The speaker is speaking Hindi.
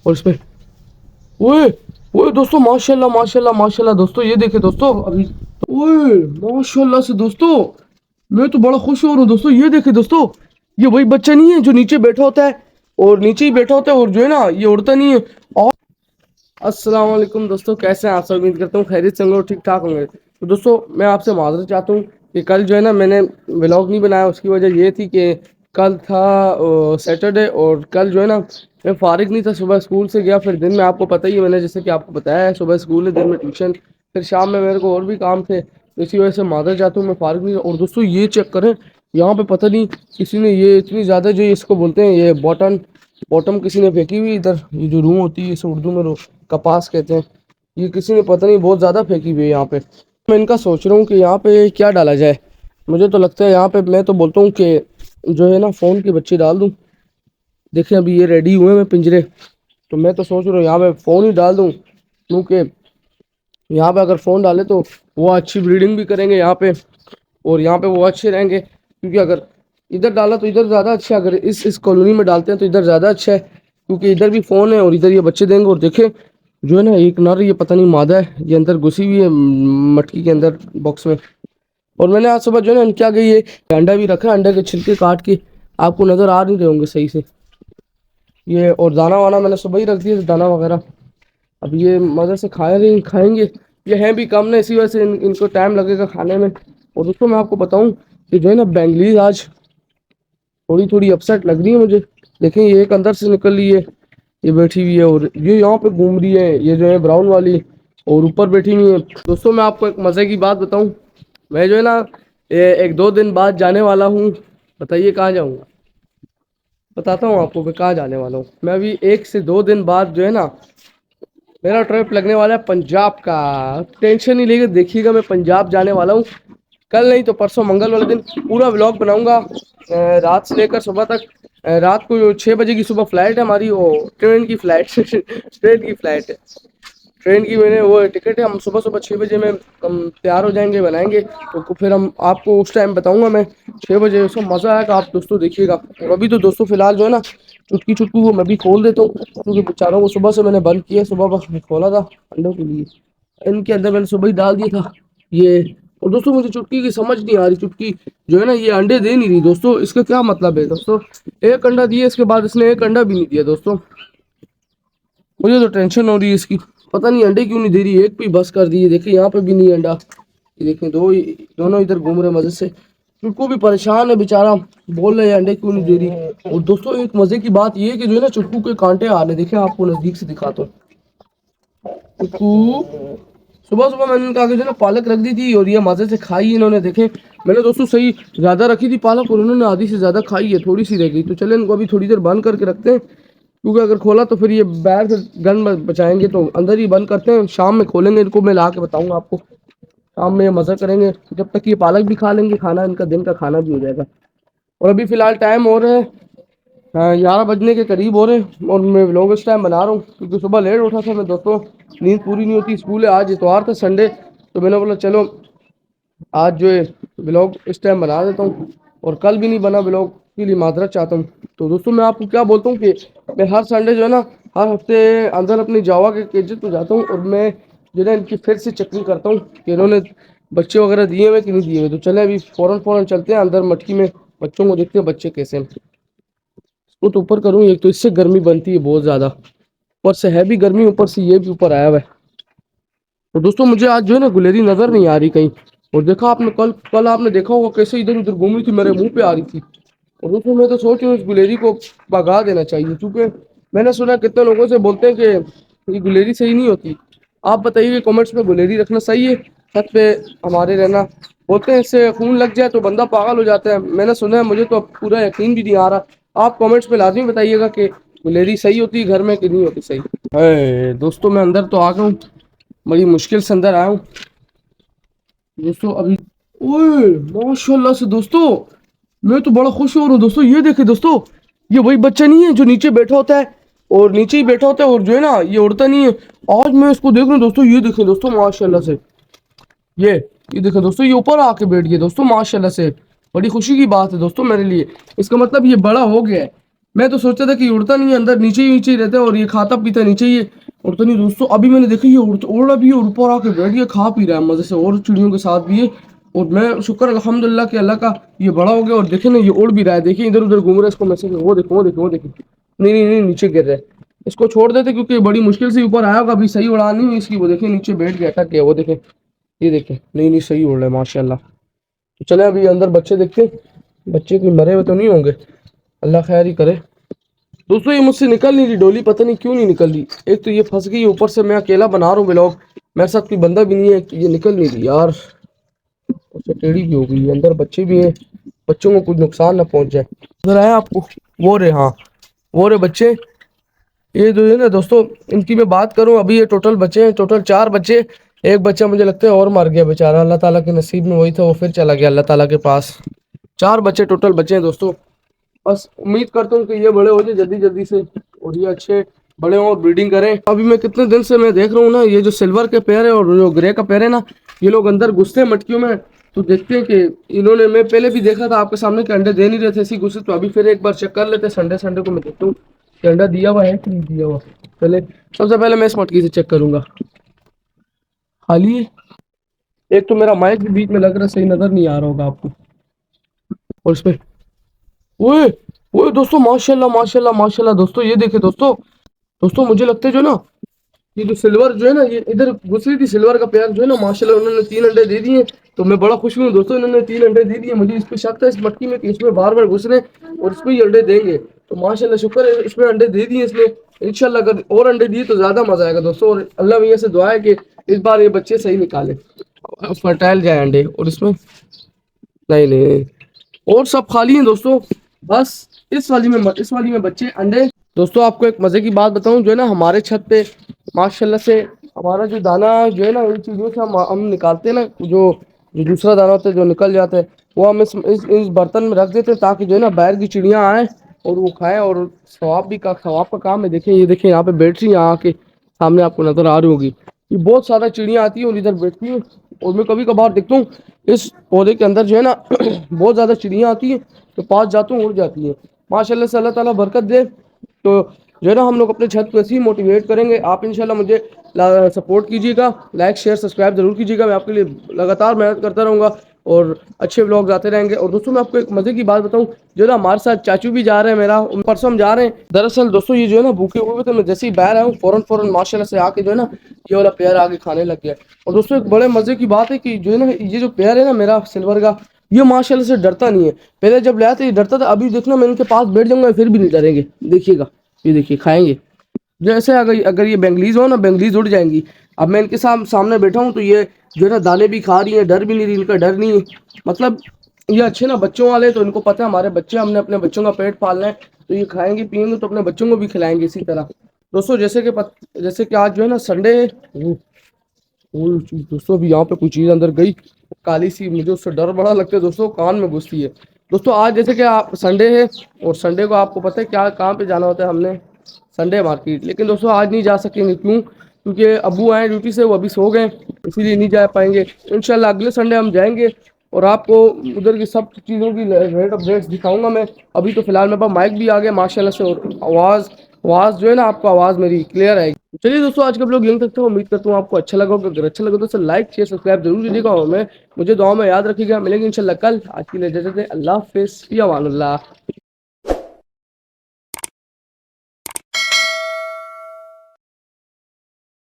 और इसमें ओए ओए दोस्तों, माशाल्लाह माशाल्लाह माशाल्लाह दोस्तों, ये देखे दोस्तों अभी। ओए माशाल्लाह से दोस्तों, मैं तो बड़ा खुश हो रहा हूँ दोस्तों। ये देखे दोस्तों, ये वही बच्चा नहीं है जो नीचे बैठा होता है, और नीचे ही बैठा होता है, और जो है ना ये उड़ता नहीं है। और अस्सलाम वालेकुम दोस्तों, कैसे हैं आप सब? उम्मीद करता हूँ खैरियत से होंगे और ठीक ठाक होंगे। तो दोस्तों मैं आपसे माजरत चाहता हूँ कि कल जो है ना मैंने व्लॉग नहीं बनाया। उसकी वजह ये थी कि कल था सैटरडे, और कल जो है ना मैं फारिग नहीं था। सुबह स्कूल से गया, फिर दिन में आपको पता ही है, मैंने जैसे कि आपको बताया है, सुबह स्कूल है, दिन में ट्यूशन, फिर शाम में मेरे को और भी काम थे, तो इसी वजह से माजरत चाहता हूँ, मैं फारिग नहीं था। और दोस्तों ये चेक करें, यहाँ पे पता नहीं किसी ने ये इतनी ज़्यादा जो इसको बोलते हैं ये बॉटम बॉटम किसी ने फेंकी हुई इधर। ये जो रूम होती है इसे उर्दू में कपास कहते हैं। ये किसी ने पता नहीं बहुत ज़्यादा फेंकी हुई है यहाँ पे। मैं इनका सोच रहा हूँ कि यहाँ पे क्या डाला जाए। मुझे तो लगता है यहाँ पे, मैं तो बोलता हूँ कि जो है ना फ़ोन के बच्चे डाल दूँ। देखें अभी ये रेडी हुए हैं पिंजरे, तो मैं तो सोच रहा हूँ यहाँ पे फ़ोन ही डाल दूँ, क्योंकि यहाँ पे अगर फ़ोन डाले तो वो अच्छी ब्रीडिंग भी करेंगे यहाँ पे, और यहाँ पे वो अच्छे रहेंगे। क्योंकि अगर इधर डाला तो इधर ज़्यादा अच्छा है, अगर इस कॉलोनी में डालते हैं तो इधर ज़्यादा अच्छा है, क्योंकि इधर भी फ़ोन है और इधर ये बच्चे देंगे। और देखें जो है ना एक नर, ये पता नहीं मादा है, ये अंदर घुसी हुई है मटकी के अंदर बॉक्स में। और मैंने आज सुबह जो है ना इनके आगे ये अंडा भी रखा है, अंडे के छिलके काट के, आपको नज़र आ नहीं रहे होंगे सही से ये। और दाना वाना मैंने सुबह ही रख दिया, दाना वगैरह। अब ये मज़े से खाएंगे। ये हैं भी कम ना, इसी वजह से इनको टाइम लगेगा खाने में। और दोस्तों मैं आपको बताऊं कि जो है ना बेंगलीज आज थोड़ी थोड़ी अपसेट लग रही है मुझे। देखें ये एक अंदर से निकल रही है, ये बैठी हुई है, और ये यहाँ पे घूम रही है, ये जो है ब्राउन वाली, और ऊपर बैठी हुई है। दोस्तों मैं आपको एक मज़े की बात बताऊं, मैं जो है ना एक दो दिन बाद जाने वाला हूँ। बताइए कहाँ जाऊँगा? बताता हूँ आपको मैं कहाँ जाने वाला हूँ। मैं अभी 1 से 2 दिन बाद जो है ना मेरा ट्रिप लगने वाला है पंजाब का। टेंशन नहीं लेके देखिएगा, मैं पंजाब जाने वाला हूँ। कल नहीं तो परसों मंगल वाले दिन पूरा व्लॉग बनाऊंगा, रात से लेकर सुबह तक। रात को 6 बजे की सुबह फ्लाइट है हमारी, वो ट्रेन की फ्लाइट ट्रेन की फ्लाइट है। ट्रेन की मैंने वो टिकट है, हम सुबह सुबह 6 बजे में हम तैयार हो जाएंगे, बनाएंगे तो फिर हम आपको उस टाइम बताऊंगा मैं 6 बजे। उसमें मज़ा आएगा, आप दोस्तों देखिएगा। और अभी तो दोस्तों फिलहाल जो है ना चुटकी चुटकी वो मैं भी खोल देता हूँ, क्योंकि बेचारों को सुबह से मैंने बंद किया, सुबह बस खोला था अंडों के लिए। इनके अंदर मैंने सुबह ही डाल दिया था ये। और दोस्तों मुझे चुटकी की समझ नहीं आ रही, चुटकी जो है ना ये अंडे दे नहीं रही दोस्तों, इसका क्या मतलब है दोस्तों? एक अंडा दिया, इसके बाद इसने एक अंडा भी नहीं दिया दोस्तों। मुझे तो टेंशन हो रही है इसकी, पता नहीं अंडे क्यों नहीं दे रही। एक भी बस कर दी है, देखिए यहाँ पे भी नहीं अंडा। ये देखें दोनों इधर घूम रहे मजे से। चुटकू भी परेशान है बेचारा, बोल रहे हैं अंडे क्यों नहीं दे रही। और दोस्तों एक मजे की बात ये है कि जो है ना चुटकू के कांटे आ रहे, देखें आपको नजदीक से दिखाता हूँ। चुटकू सुबह सुबह मैंने इनका आगे जो है ना पालक रख दी थी, और ये मजे से खाई इन्होंने। देखे मैंने दोस्तों सही ज्यादा रखी थी पालक, और उन्होंने आधी से ज्यादा खाई है, थोड़ी सी रह गई। तो चले इनको अभी थोड़ी देर बंद करके रखते हैं, क्योंकि अगर खोला तो फिर ये बाहर से गन बचाएंगे, तो अंदर ही बंद करते हैं। शाम में खोलेंगे इनको, मैं ला के बताऊंगा आपको। शाम में ये मज़ा करेंगे, जब तक ये पालक भी खा लेंगे, खाना इनका दिन का खाना भी हो जाएगा। और अभी फ़िलहाल टाइम हो रहा है 11 बजने के करीब हो रहे हैं, और मैं व्लॉग इस टाइम बना रहा हूँ क्योंकि सुबह लेट उठा था मैं दोस्तों। नींद पूरी नहीं होती, स्कूल है, आज इतवार था, संडे, तो मैंने बोला चलो आज जो है ब्लॉग इस टाइम बना देता हूँ। और कल भी नहीं बना ब्लॉग, के लिए माजरत चाहता हूँ। तो दोस्तों मैं आपको क्या बोलता हूँ कि मैं हर संडे जो है ना, हर हफ्ते अंदर अपनी जावा के केजेस पे जाता हूँ, और मैं जो है ना इनकी फिर से चेकिंग करता हूँ कि इन्होंने बच्चे वगैरह दिए हुए कि नहीं दिए हुए। तो चले अभी फ़ौरन फ़ौरन चलते हैं अंदर मटकी में, बच्चों को देखते हैं बच्चे कैसे हैं। इसको तो ऊपर करूँ, एक तो इससे गर्मी बनती है बहुत ज़्यादा, ऊपर से है भी गर्मी, ऊपर से ये भी ऊपर आया हुआ है। तो दोस्तों मुझे आज जो है ना गुलेरी नजर नहीं आ रही कहीं। और देखा आपने कल कल आपने देखा होगा कैसे इधर उधर घूम रही थी, मेरे मुंह पे आ रही थी। और दोस्तों मैं तो सोच रहा हूँ इस गुलेरी को भगा देना चाहिए, क्योंकि मैंने सुना कितने लोगों से बोलते हैं कि ये गुलेरी सही नहीं होती। आप बताइए कमेंट्स में, गुलेरी रखना सही है छत पे हमारे रहना? बोलते हैं इससे खून लग जाए तो बंदा पागल हो जाता है, मैंने सुना है, मुझे तो अब पूरा यकीन भी नहीं आ रहा। आप कमेंट्स में लाजमी बताइएगा कि गुलेरी सही होती है घर में कि नहीं होती सही। दोस्तों मैं अंदर तो आ गया हूँ, बड़ी मुश्किल से अंदर आया हूँ दोस्तों अभी। ओए माशाल्लाह से दोस्तों, मैं तो बड़ा खुश हो रहा हूँ दोस्तों। ये देखे दोस्तों, ये वही बच्चा नहीं है जो नीचे बैठा होता है, और नीचे ही बैठा होता है, और जो है ना ये उड़ता नहीं है। आज मैं इसको देख रहा हूँ दोस्तों, ये देखे दोस्तों माशाल्लाह से। ये ये देखे दोस्तों, ये ऊपर आके बैठ गया दोस्तों माशाल्लाह से। बड़ी खुशी की बात है दोस्तों मेरे लिए, इसका मतलब ये बड़ा हो गया है। मैं तो सोचा था कि उड़ता नहीं है, अंदर नीचे ही रहता है और ये खाता पीता नीचे ही है, उड़ता नहीं दोस्तों। अभी मैंने देखा ये उड़ रहा भी है और ऊपर आके बैठ गया, खा पी रहा है मजे से और चिड़ियों के साथ भी है। और मैं शुक्र अल्हम्दुलिल्लाह कि अल्लाह का ये बड़ा हो गया और देखे ना ये उड़ भी रहा है, देखिए इधर उधर घूम रहा है, इसको मैसेज वो देखो वो देखो वो देखो, नहीं नहीं नहीं नीचे गिर रहा है, इसको छोड़ देते क्योंकि बड़ी मुश्किल से ऊपर आया होगा, अभी सही उड़ान नहीं हुई इसकी, वो देखे नीचे बैठ गया अटक गया, वो देखे ये देखे, नहीं नहीं सही उड़ रहा है माशाल्लाह। तो चले अभी अंदर बच्चे देखते हैं, बच्चे कोई मरे हुए तो नहीं होंगे, अल्लाह खैर ही करे। दोस्तों ये मुझसे निकल नहीं रही डोली, पता नहीं क्यों नहीं निकल रही, एक तो ये फंस गई, ऊपर से मैं अकेला बना रहा हूँ ब्लॉग, मेरे साथ कोई बंदा भी नहीं है, कि ये निकल नहीं रही यार, उससे टेढ़ी भी हो गई है, अंदर बच्चे भी हैं, बच्चों को कुछ नुकसान ना पहुंच जाए। उधर आया आपको, वो रहे, हाँ वो रहे बच्चे, ये जो है ना दोस्तों, इनकी मैं बात करूं अभी, ये टोटल बच्चे हैं, टोटल 4 बच्चे, एक बच्चा मुझे लगता है और मर गया बेचारा, अल्लाह ताला के नसीब में वही था, वो फिर चला गया अल्लाह ताला के पास। 4 बच्चे टोटल बचे हैं दोस्तों, बस उम्मीद करता हूँ कि ये बड़े हो जाए जल्दी जल्दी से और ये अच्छे बड़े हों और ब्रीडिंग करें। अभी मैं कितने दिन से मैं देख रहा हूँ ना, ये जो सिल्वर के पेयर है और जो ग्रे का पेयर है ना, ये लोग अंदर घुसते हैं मटकियों में, तो देखते हैं कि इन्होंने, मैं पहले भी देखा था आपके सामने कि अंडे दे नहीं रहे थे इसी घुसे, तो अभी फिर एक बार चेक कर लेते हैं, संडे संडे को मैं देखता हूँ कि अंडा दिया हुआ है कि नहीं दिया हुआ। पहले सबसे पहले मैं इस मटकी से चेक करूंगा, खाली है। एक तो मेरा माइक भी बीच में लग रहा है, सही नजर नहीं आ रहा होगा आपको, और इस पे ओए ओए दोस्तों माशाल्लाह माशाल्लाह माशाल्लाह दोस्तों, ये देखे दोस्तों, दोस्तों मुझे लगता है जो ना, ये जो सिल्वर जो है ना, ये इधर घुस रही थी सिल्वर का पेयर जो है ना, माशाल्लाह उन्होंने 3 अंडे दे दिए, तो मैं बड़ा खुश हूँ दोस्तों, इन्होंने 3 अंडे दे दिए, मुझे इस पे शक था इस मटकी में कि इसमें बार बार घुस रहे हैं और इसको ही अंडे देंगे, तो माशाल्लाह शुक्र है इसमें अंडे दे दिए इसने। इंशाल्लाह अगर और अंडे दिए तो ज्यादा मजा आएगा दोस्तों, और अल्लाह भैया से दुआ है कि इस बार ये बच्चे सही निकाले, फर्टाइल जाए अंडे, और इसमें नहीं नहीं, और सब खाली हैं दोस्तों, बस इस वाली में बच्चे अंडे। दोस्तों आपको एक मजे की बात बताऊं, जो है ना हमारे छत पे माशाल्लाह से हमारा जो दाना जो है ना, इन चीज़ों से हम निकालते हैं ना, जो दूसरा दाना होता है जो निकल जाता है, वो हम इस बर्तन में रख देते हैं ताकि जो है ना बाहर की चिड़ियाँ आए और वो खाएं, और सवाब का काम है। देखें ये देखें यहाँ पे बैठ रही हैं आके, सामने आपको नजर आ रही होगी, ये बहुत सारा चिड़ियाँ आती हैं और इधर बैठती हैं, और मैं कभी कभार देखता हूँ इस पौधे के अंदर जो है ना बहुत ज़्यादा चिड़ियाँ आती हैं, तो पास जाता हूँ उड़ जाती हैं, माशाल्लाह से अल्लाह ताला बरकत दे। तो जो है ना हम लोग अपने छत को ऐसे ही मोटिवेट करेंगे, आप इंशाल्लाह मुझे सपोर्ट कीजिएगा, लाइक शेयर सब्सक्राइब जरूर कीजिएगा, मैं आपके लिए लगातार मेहनत करता रहूँगा और अच्छे व्लॉग्स आते रहेंगे। और दोस्तों मैं आपको एक मज़े की बात बताऊं, जो है ना हमारे साथ चाचू भी जा रहे हैं, मेरा परसों हम जा रहे हैं, दरअसल दोस्तों ये जो है ना भूखे हुए थे, मैं जैसे ही बाहर आया हूँ फौरन माशाल्लाह से आके जो है ना ये वाला पेयर आगे खाने लग गया। और दोस्तों एक बड़े मज़े की बात है कि जो है ना ये जो पेयर है ना मेरा सिल्वर का, ये माशाल्लाह से डरता नहीं है, पहले जब लाया था ये डरता था, अभी देखना मैं इनके पास बैठ जाऊंगा फिर भी नहीं डरेंगे, देखिएगा ये देखिए खाएंगे, जैसे अगर अगर ये बेंगलीज हो ना, बेंगलीज उड़ जाएंगी। अब मैं इनके सामने बैठा हूँ तो ये जो है ना दाने भी खा रही है, डर भी नहीं रही, इनका डर नहीं है, मतलब ये अच्छे ना बच्चों वाले, तो इनको पता है हमारे बच्चे, हमने अपने बच्चों का पेट पालना है, तो ये खाएंगे पिएंगे तो अपने बच्चों को भी खिलाएंगे इसी तरह। दोस्तों जैसे कि आज जो है ना संडे है, दोस्तों अभी यहाँ पे कोई चीज़ अंदर गई काली सी, मुझे उससे डर बड़ा लगता है दोस्तों, कान में घुसती है। दोस्तों आज जैसे कि आप संडे है और संडे को आपको पता है क्या कहाँ पे जाना होता है, हमने संडे मार्केट, लेकिन दोस्तों आज नहीं जा सकेंगे, क्यों? क्योंकि अबू आए ड्यूटी से, वो अभी सो गए, इसीलिए नहीं जा पाएंगे। इंशाल्लाह अगले संडे हम जाएंगे और आपको उधर की सब चीज़ों की रेट अपडेट्स दिखाऊंगा मैं। अभी तो फिलहाल मेरे पास माइक भी आ गया माशाल्लाह से, और आवाज़ आवाज़ जो है ना, आपको आवाज़ मेरी क्लियर आएगी। चलिए दोस्तों आज का ब्लॉग यहीं तक था, उम्मीद करता हूँ आपको अच्छा लगा होगा, अगर अच्छा लगा तो लाइक शेयर सब्सक्राइब जरूर कीजिएगा और मैं मुझे दुआ में याद रखिएगा। मिलेंगे इंशाल्लाह कल, आज के लिए इजाज़त है, अल्लाह हाफिज़, फ़ी अमान अल्लाह।